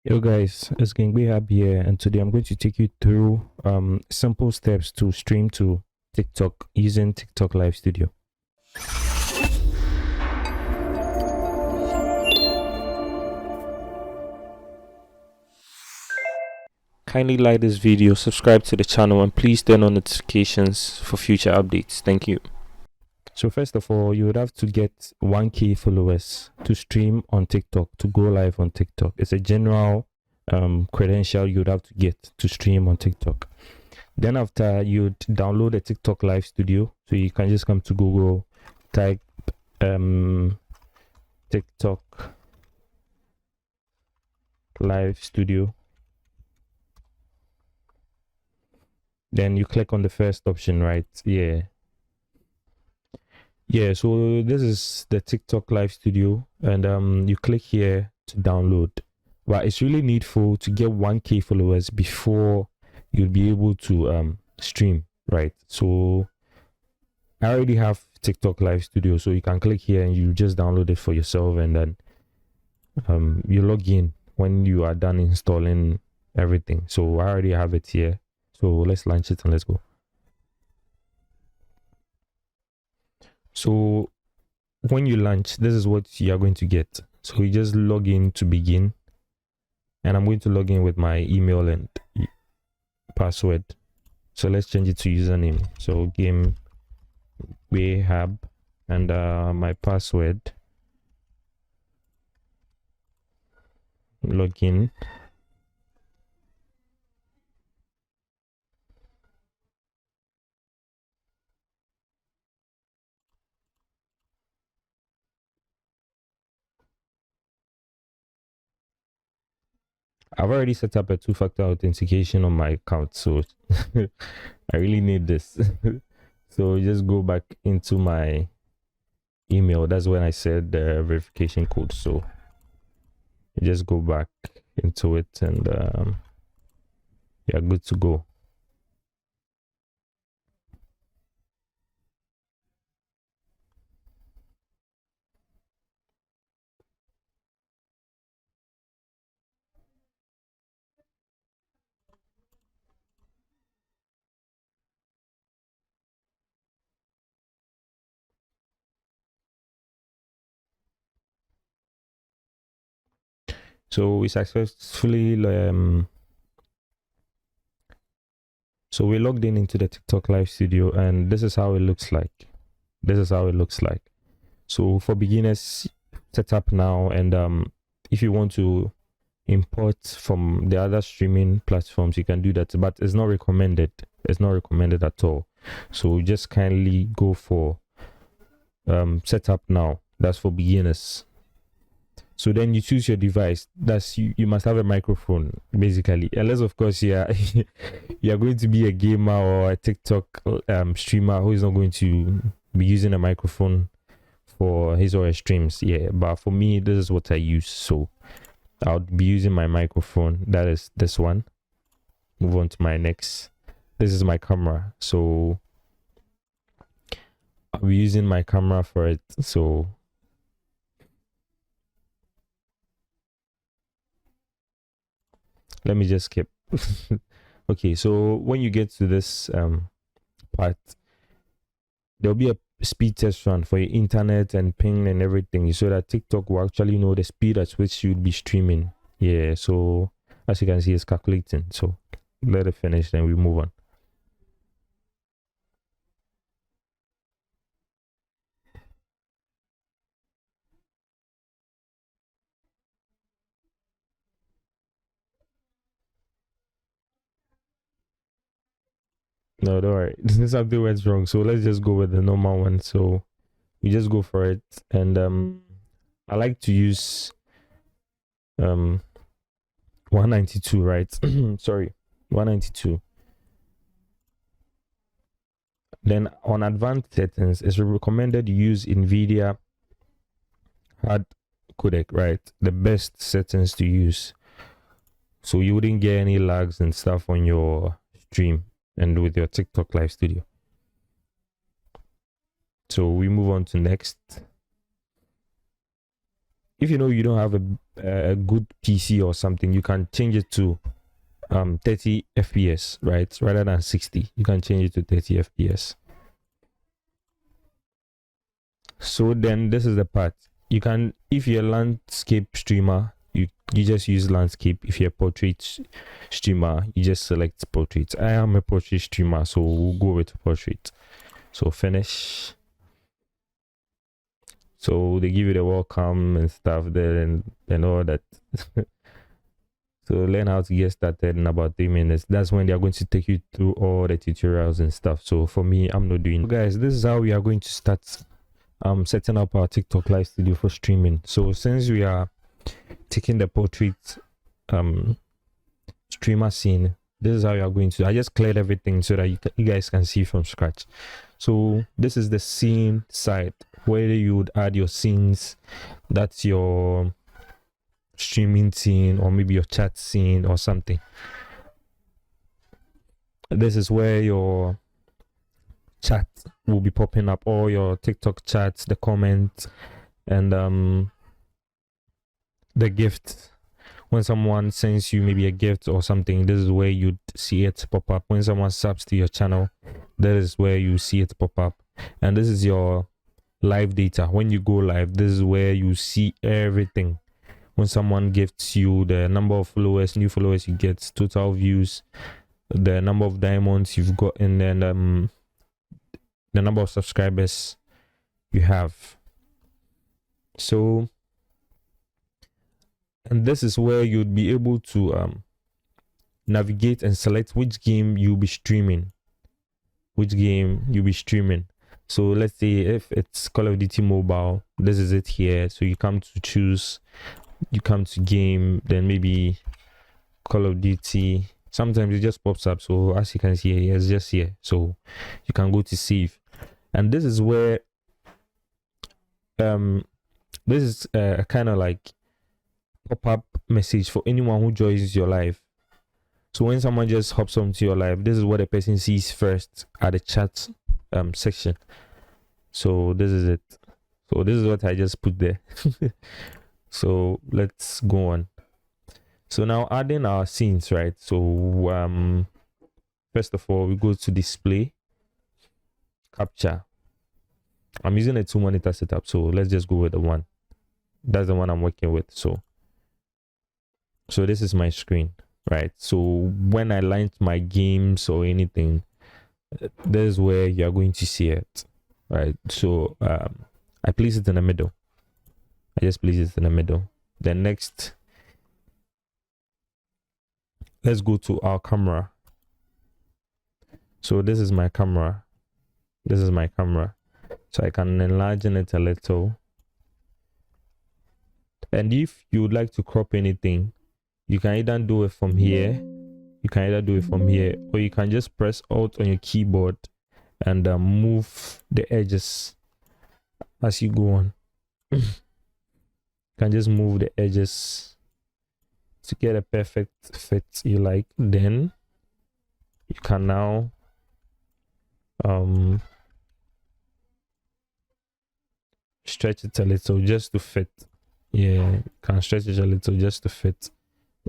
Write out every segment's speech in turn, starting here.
Yo guys, it's King Hab here, and today I'm going to take you through simple steps to stream to TikTok using TikTok Live Studio. Kindly like this video, subscribe to the channel, and please turn on notifications for future updates. Thank you. So first of all, you would have to get 1K followers to stream on TikTok, to go live on TikTok. It's a general credential you'd have to get to stream on TikTok. Then after, you'd download a TikTok Live Studio. So you can just come to Google, type TikTok Live Studio. Then you click on the first option, right? Yeah, so this is the TikTok Live Studio, and you click here to download. But it's really needful to get 1K followers before you'll be able to stream, right? So I already have TikTok Live Studio, so you can click here and you just download it for yourself, and then you log in when you are done installing everything. So I already have it here. So let's launch it and let's go. So when you launch, this is what you are going to get. So you just log in to begin, and I'm going to log in with my email and password. So let's change it to username. So game Hab, and my password, login. I've already set up a 2-factor authentication on my account, so I really need this. So just go back into my email. That's when I said the verification code. So you just go back into it, and you're good to go. So we successfully so we logged in into the TikTok Live Studio, and this is how it looks like. So for beginners, set up now, and if you want to import from the other streaming platforms, you can do that, but it's not recommended. At all. So just kindly go for setup now. That's for beginners. So then you choose your device. That's you must have a microphone, basically, unless of course you're going to be a gamer or a TikTok streamer who is not going to be using a microphone for his or her streams. Yeah, but for me, this is what I use. So I'll be using my microphone. That is this one. Move on to my next. This is my camera. So I'll be using my camera for it. So let me just skip. Okay, so when you get to this part, there'll be a speed test run for your internet and ping and everything, so that TikTok will actually know the speed at which you'd be streaming. Yeah, so as you can see, it's calculating. So let it finish, then we move on. No, don't worry. Something went wrong, so let's just go with the normal one. So we just go for it, and I like to use 192, right? Sorry, 192. Then on advanced settings, it's recommended you use NVIDIA hard codec, right? The best settings to use, so you wouldn't get any lags and stuff on your stream and with your TikTok Live Studio. So we move on to next. if you know you don't have a good PC or something, you can change it to 30 FPS, right? Rather than 60, you can change it to 30 FPS. So then this is the part. You can, if you're a landscape streamer, you just use landscape. If you're a portrait streamer, you just select portrait. I am a portrait streamer, so we'll go with portrait. So finish. So they give you the welcome and stuff there and all that. So learn how to get started in about 3 minutes. That's when they are going to take you through all the tutorials and stuff. So for me, I'm not doing. So guys, this is how we are going to start setting up our TikTok live studio for streaming. So since we are taking the portrait streamer scene, this is how you are going to. I just cleared everything so that you guys can see from scratch. So this is the scene side where you would add your scenes. That's your streaming scene, or maybe your chat scene or something. This is where your chat will be popping up, all your TikTok chats, the comments, and the gift. When someone sends you maybe a gift or something, this is where you'd see it pop up. When someone subs to your channel, that is where you see it pop up. And this is your live data. When you go live, this is where you see everything. When someone gifts you the number of followers, new followers you get, total views, the number of diamonds you've gotten, and the number of subscribers you have. So, and this is where you'd be able to navigate and select which game you'll be streaming. So let's say if it's Call of Duty Mobile, this is it here. So you come to choose, you come to game, then maybe Call of Duty. Sometimes it just pops up. So as you can see here, it's just here. So you can go to save. And this is where this is kind of like pop-up message for anyone who joins your live. So when someone just hops onto your live, this is what the person sees first at the chat section. So this is it. So this is what I just put there. So let's go on. So now adding our scenes, right? So first of all, we go to display, capture. I'm using a 2-monitor setup, so let's just go with the one. That's the one I'm working with. So this is my screen, right? So when I launch my games or anything, this is where you're going to see it, right? So I place it in the middle. I just place it in the middle. Then next, let's go to our camera. So this is my camera. So I can enlarge it a little. And if you would like to crop anything, you can either do it from here, or you can just press Alt on your keyboard and move the edges as you go on. You can just move the edges to get a perfect fit you like. Then you can now stretch it a little just to fit. Yeah, you can stretch it a little just to fit.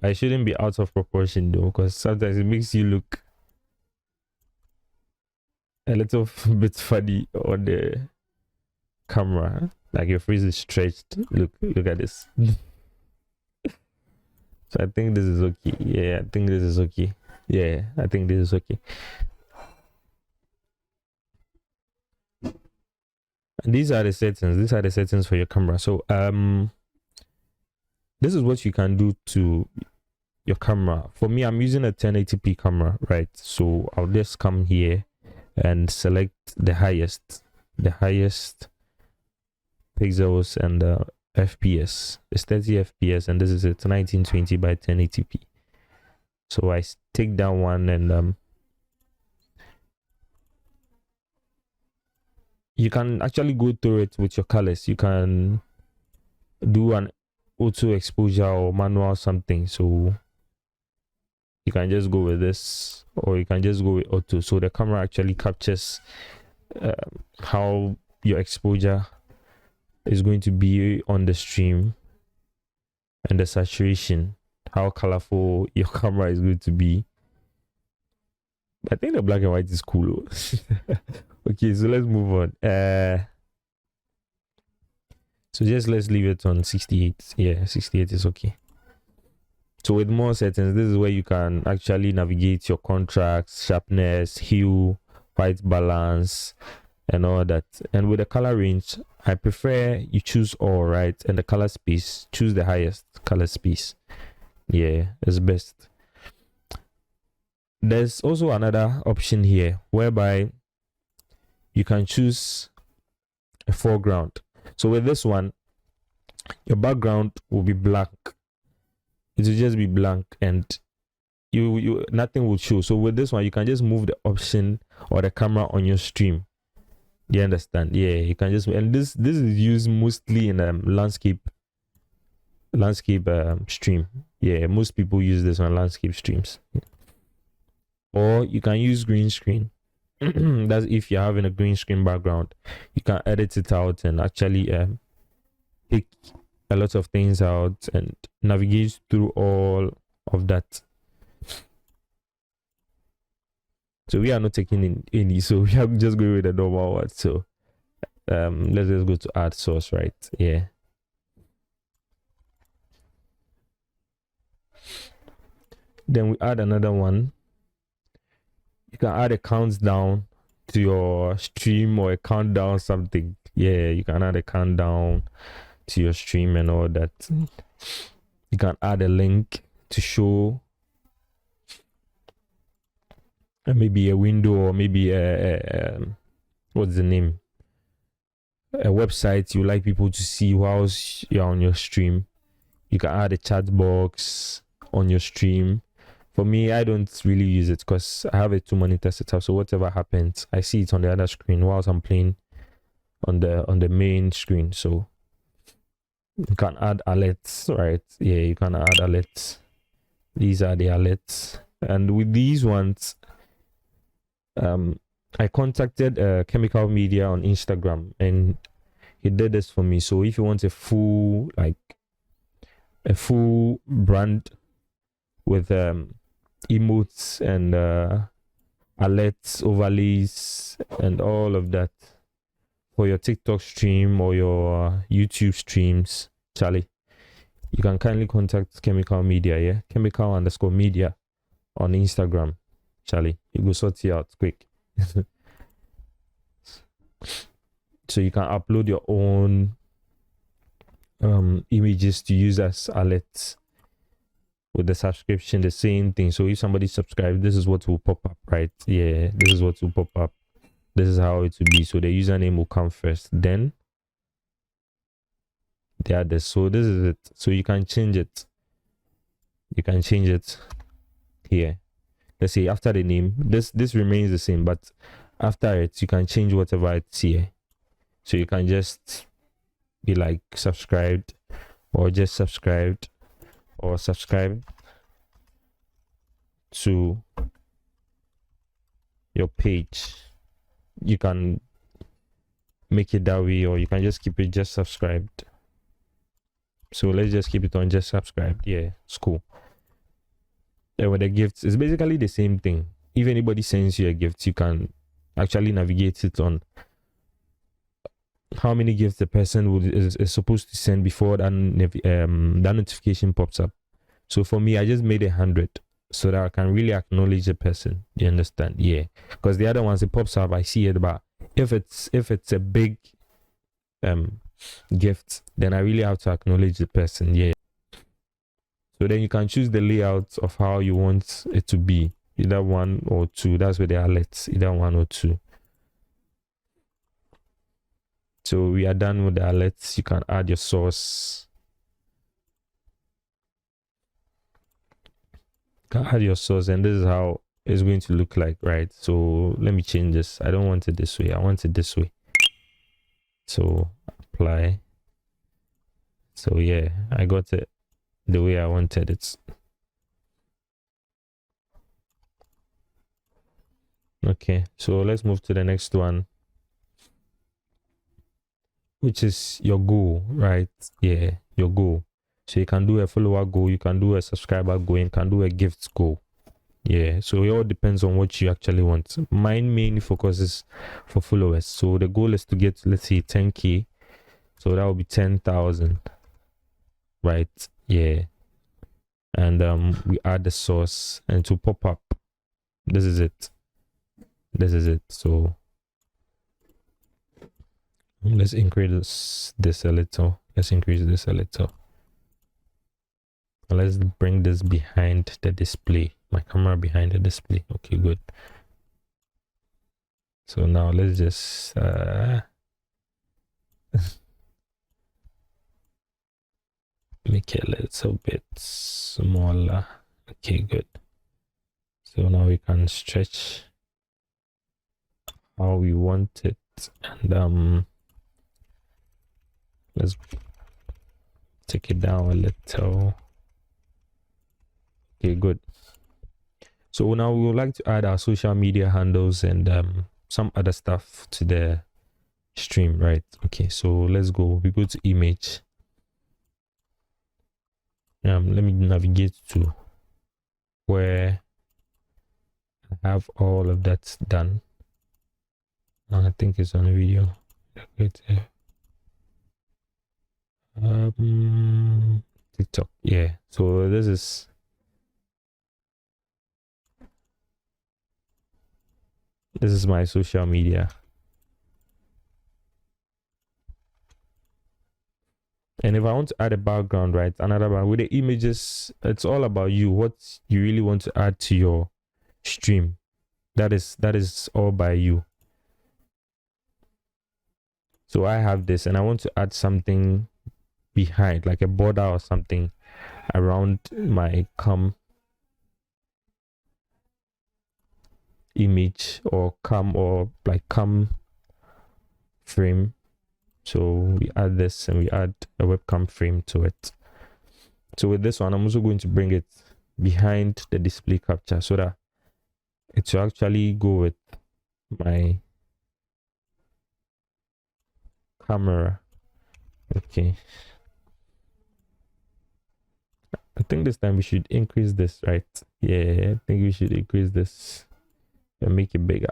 But it shouldn't be out of proportion though, because sometimes it makes you look a little bit funny on the camera, like your face is stretched. Look at this. So I think this is okay. Yeah, I think this is okay. Yeah, I think this is okay. And these are the settings for your camera. So this is what you can do to your camera. For me, I'm using a 1080p camera, right? So I'll just come here and select the highest pixels and FPS. It's 30 FPS, and this is it, 1920 by 1080p. So I take that one, and you can actually go through it with your colors. You can do an auto exposure or manual something. So you can just go with this, or you can just go with auto. So the camera actually captures how your exposure is going to be on the stream. and the saturation, how colorful your camera is going to be. I think the black and white is cool. Okay, so let's move on. So just let's leave it on 68. Yeah, 68 is okay. So with more settings, this is where you can actually navigate your contrast, sharpness, hue, white balance, and all that. And with the color range, I prefer you choose all, right? And the color space, choose the highest color space. Yeah, it's best. There's also another option here whereby you can choose a foreground. So with this one, your background will be black. It will just be blank and you nothing will show. So with this one, you can just move the option or the camera on your stream. You understand? Yeah, you can just, and this is used mostly in landscape stream. Yeah, most people use this on landscape streams. Or you can use green screen. That's if you're having a green screen background. You can edit it out and actually take a lot of things out and navigate through all of that. So we are not taking in any, so we are just going with the normal one. So let's just go to add source, right? Yeah. Then we add another one. You can add a countdown to your stream or a countdown something. Yeah, you can add a countdown to your stream and all that. You can add a link to show maybe a window or maybe what's the name, a website you like people to see whilst you're on your stream. You can add a chat box on your stream. For me, I don't really use it because I have a 2-monitor setup, so whatever happens, I see it on the other screen whilst I'm playing on the main screen. So you can add alerts, right? Yeah, you can add alerts. These are the alerts, and with these ones, I contacted Chemical Media on Instagram, and he did this for me. So if you want a full brand with emotes and alerts, overlays, and all of that for your TikTok stream or your YouTube streams, Charlie, you can kindly contact Chemical Media. Yeah, chemical_media on Instagram, Charlie. You go sort it out quick. So you can upload your own images to use as alerts. With the subscription, the same thing. So if somebody subscribes, this is what will pop up, right? Yeah, this is what will pop up. This is how it will be. So the username will come first, then the others. So this is it. So you can change it. You can change it here. Let's say after the name, this remains the same, but after it, you can change whatever it's here. So you can just be like subscribed, or just subscribed, or subscribe to your page. You can make it that way, or you can just keep it just subscribed. So let's just keep it on just subscribed. Yeah, it's cool. And with the gifts, it's basically the same thing. If anybody sends you a gift, you can actually navigate it on how many gifts the person is supposed to send before that notification pops up. So for me, I just made 100 so that I can really acknowledge the person. You understand? Yeah. Because the other ones, it pops up, I see it, but if it's a big gift, then I really have to acknowledge the person. Yeah. So then you can choose the layout of how you want it to be, either 1 or 2. That's where the alerts, either 1 or 2. So we are done with the alerts. You can add your source. You can add your source, and this is how it's going to look like, right? So let me change this. I don't want it this way. I want it this way. So apply. So yeah, I got it the way I wanted it. Okay, so let's move to the next one, which is your goal, right? Yeah, your goal. So you can do a follower goal, you can do a subscriber goal, you can do a gift goal. Yeah, so it all depends on what you actually want. My main focus is for followers. So the goal is to get, let's say, 10k. So that will be 10,000, right? Yeah. And we add the source and to pop up. This is it. This is it. So let's increase this a little. Let's increase this a little. Let's bring this behind the display. My camera behind the display. Okay, good. So now let's just make it a little bit smaller. Okay, good. So now we can stretch how we want it, and let's take it down a little. Okay, good. So now we would like to add our social media handles and some other stuff to the stream, right? Okay, so let's go. We go to image. Let me navigate to where I have all of that done. I think it's on the video. TikTok. Yeah. So this is my social media. And if I want to add a background, right, another one with the images, it's all about you, what you really want to add to your stream. That is all by you. So I have this and I want to add something behind, like a border or something around my cam image or cam or like cam frame. So we add this and we add a webcam frame to it. So with this one, I'm also going to bring it behind the display capture so that it will actually go with my camera. Okay. I think this time we should increase this, right? Yeah, I think we should increase this and make it bigger.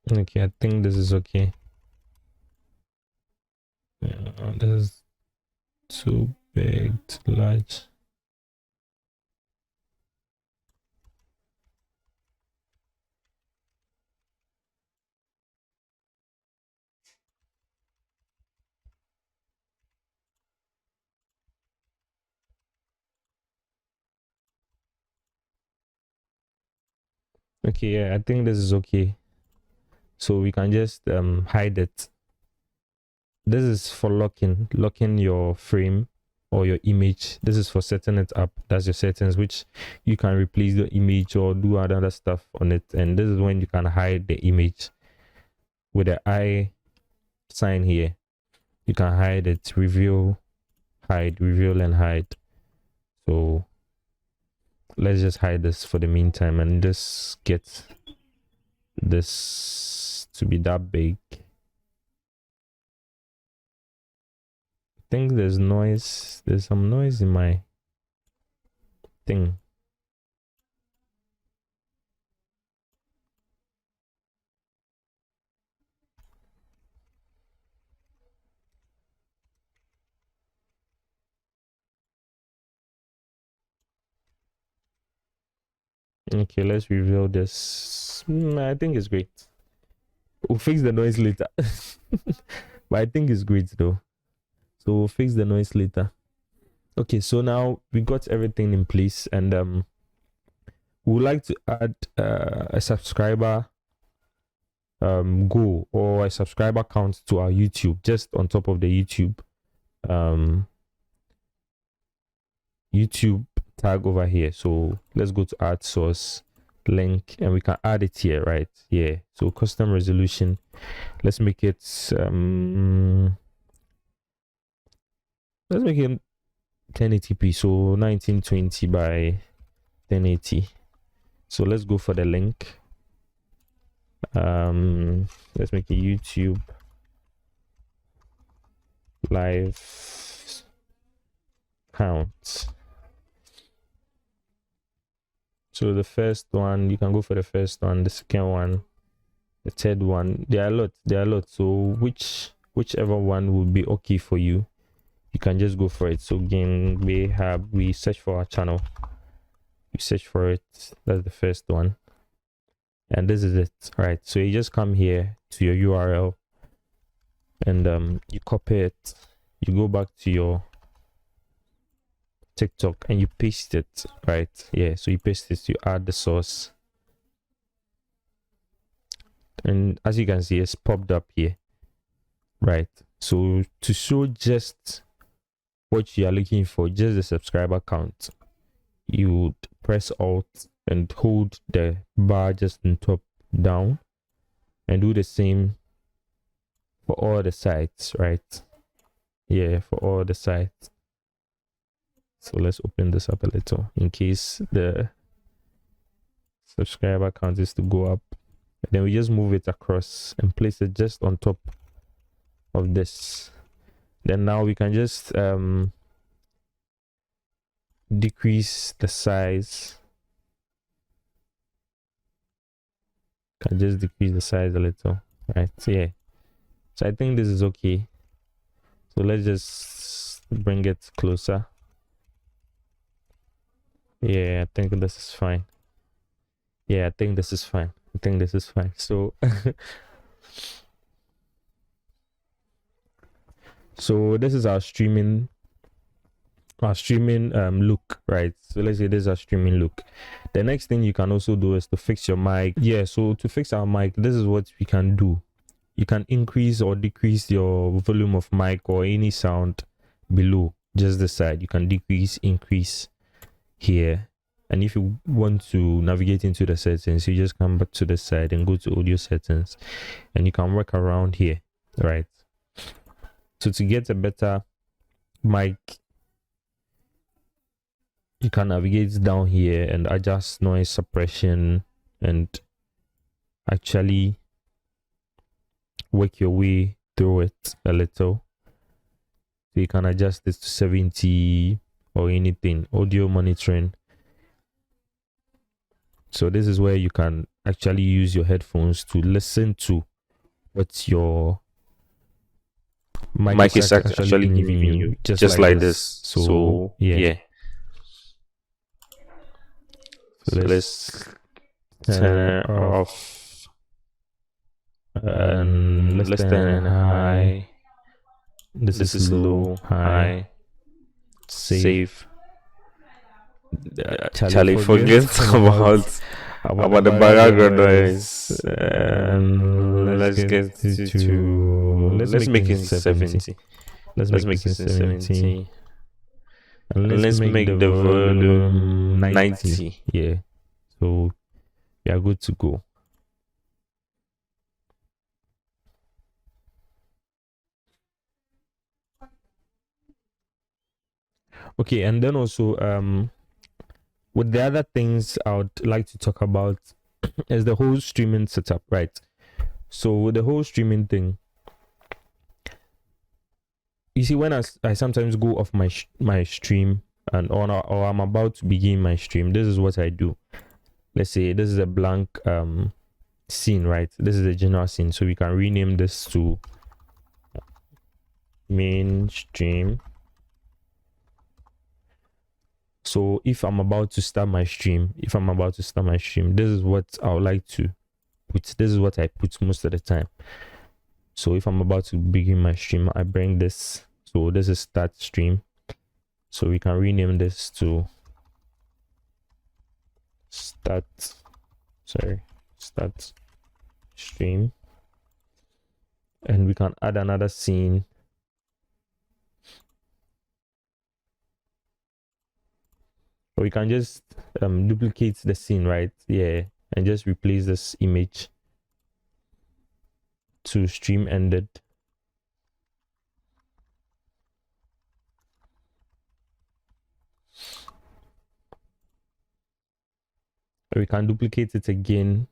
Okay, I think this is okay. Yeah, this is too big, too large. Okay, yeah, I think this is okay. So we can just hide it. This is for locking your frame or your image. This is for setting it up. That's your settings, which you can replace the image or do other stuff on it. And this is when you can hide the image with the eye sign here. You can hide it, reveal, hide, reveal, and hide. So let's just hide this for the meantime and just get this to be that big. I think there's noise. There's some noise in my thing. Okay, let's reveal this. I think it's great. We'll fix the noise later. But I think it's great though. So we'll fix the noise later. Okay, so now we got everything in place, and we would like to add a subscriber goal or a subscriber count to our YouTube, just on top of the YouTube tag over here. So let's go to add source link and we can add it here, right? Yeah. So custom resolution, let's make it 1080p, so 1920 by 1080. So let's go for the link. Let's make a YouTube live count. So the first one, you can go for the first one, the second one, the third one. There are a lot. So whichever one would be okay for you, you can just go for it. So again, we search for our channel, we search for it. That's the first one, and this is it, right? So you just come here to your URL, and you copy it, you go back to your TikTok and you paste it, right? Yeah, so you paste it, you add the source, and as you can see, it's popped up here, right? So to show just what you are looking for, just the subscriber count, you would press Alt and hold the bar just on top down, and do the same for all the sites, right? Yeah, for all the sites. So let's open this up a little in case the subscriber count is to go up. Then we just move it across and place it just on top of this. Then now we can just decrease the size. Can just decrease the size a little, right? So yeah, so I think this is okay. So let's just bring it closer. Yeah, I think this is fine. Yeah, I think this is fine. I think this is fine. So so this is our streaming look, right? So let's say this is our streaming look. The next thing you can also do is to fix your mic. Yeah, so to fix our mic, this is what we can do. You can increase or decrease your volume of mic or any sound below, just the side. You can decrease, increase here. And if you want to navigate into the settings, you just come back to the side and go to audio settings, and you can work around here, right? So to get a better mic, you can navigate down here and adjust noise suppression and actually work your way through it a little. So you can adjust this to 70 or anything. Audio monitoring. So this is where you can actually use your headphones to listen to what your mic is actually giving you, just like this. So yeah. So let's turn it off, and let's turn it high. This is low, high, save. Charlie, forget about the background noise. Let's get to let's make it 70. Let's make it 70. And let's make the volume 90. Yeah. So we are good to go. Okay, and then also with the other things I would like to talk about is the whole streaming setup, right? So with the whole streaming thing, you see, when I sometimes go off my stream and or I'm about to begin my stream, this is what I do. Let's say this is a blank scene, right? This is a general scene, so we can rename this to main stream. So if I'm about to start my stream, this is what I would like to put. This is what I put most of the time. So if I'm about to begin my stream, I bring this. So this is start stream. So we can rename this to start stream. And we can add another scene. Or we can just duplicate the scene, right? Yeah, and just replace this image to stream ended. We can duplicate it again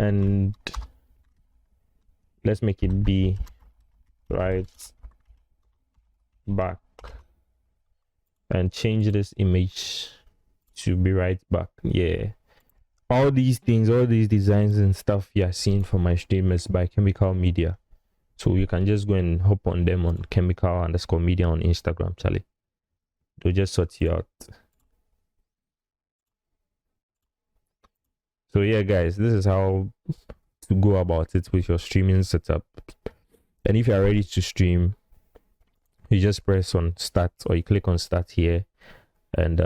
and let's make it be right back, and change this image to be right back. Yeah, all these things, all these designs and stuff you are seeing from my stream is by Chemical Media, so you can just go and hop on them on chemical_media on Instagram, Charlie. They'll just sort you out. So yeah, guys, this is how to go about it with your streaming setup. And if you are ready to stream, you just press on start, or you click on start here, and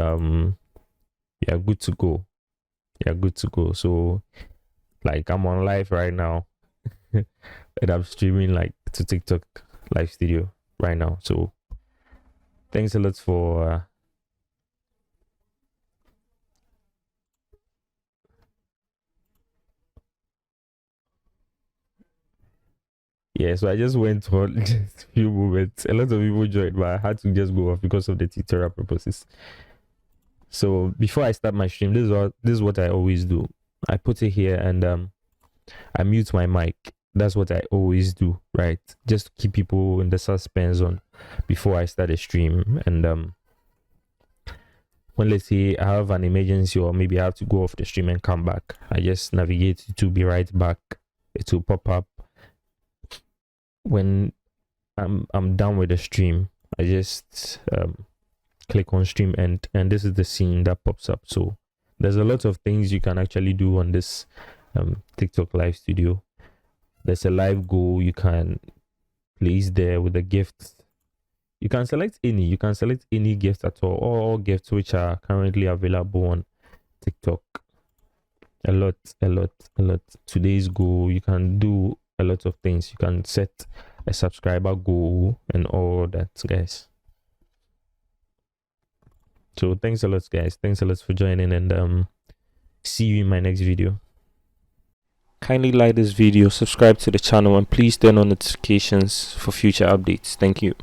you're good to go. You're good to go. So like, I'm on live right now and I'm streaming like to TikTok live studio right now. So thanks a lot for yeah, so I just went on just a few moments. A lot of people joined, but I had to just go off because of the tutorial purposes. So before I start my stream, this is what I always do. I put it here and I mute my mic. That's what I always do, right? Just to keep people in the suspense on before I start a stream. And when, let's say, I have an emergency, or maybe I have to go off the stream and come back, I just navigate to be right back. It will pop up when I'm done with the stream. I just click on stream end, and this is the scene that pops up. So there's a lot of things you can actually do on this TikTok live studio. There's a live goal you can place there with the gifts. You can select any gift at all gifts which are currently available on TikTok. A lot. Today's goal, you can do a lot of things. You can set a subscriber goal and all that, guys. So thanks a lot, guys. Thanks a lot for joining, and see you in my next video. Kindly like this video, subscribe to the channel, and please turn on notifications for future updates. Thank you.